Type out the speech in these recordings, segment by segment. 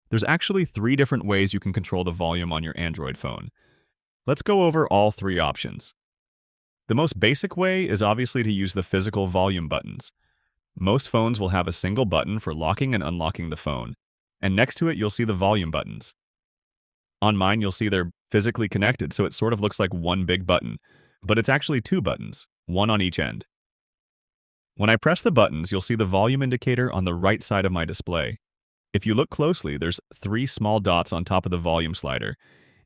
There's actually three different ways you can control the volume on your Android phone. Let's go over all three options. The most basic way is obviously to use the physical volume buttons. Most phones will have a single button for locking and unlocking the phone, and next to it you'll see the volume buttons. On mine you'll see they're physically connected, so it sort of looks like one big button, but it's actually two buttons, one on each end. When I press the buttons, you'll see the volume indicator on the right side of my display. If you look closely, there's three small dots on top of the volume slider,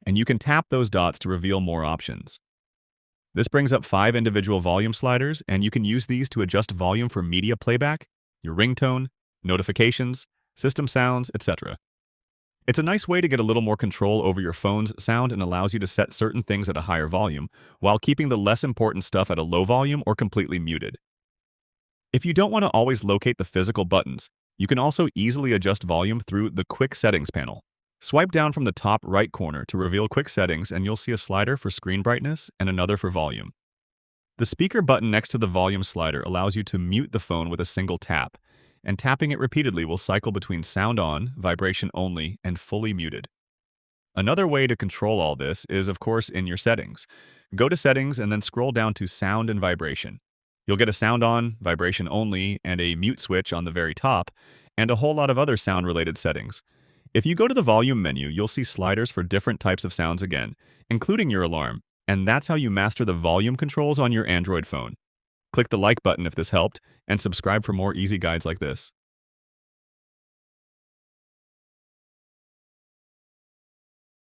and you can tap those dots to reveal more options. This brings up 5 individual volume sliders, and you can use these to adjust volume for media playback, your ringtone, notifications, system sounds, etc. It's a nice way to get a little more control over your phone's sound and allows you to set certain things at a higher volume, while keeping the less important stuff at a low volume or completely muted. If you don't want to always locate the physical buttons, you can also easily adjust volume through the Quick Settings panel. Swipe down from the top right corner to reveal quick settings and you'll see a slider for screen brightness and another for volume. The speaker button next to the volume slider allows you to mute the phone with a single tap, and tapping it repeatedly will cycle between sound on, vibration only, and fully muted. Another way to control all this is, of course, in your settings. Go to Settings and then scroll down to Sound and Vibration. You'll get a sound on, vibration only, and a mute switch on the very top, and a whole lot of other sound-related settings. If you go to the volume menu, you'll see sliders for different types of sounds again, including your alarm, and that's how you master the volume controls on your Android phone. Click the like button if this helped, and subscribe for more easy guides like this.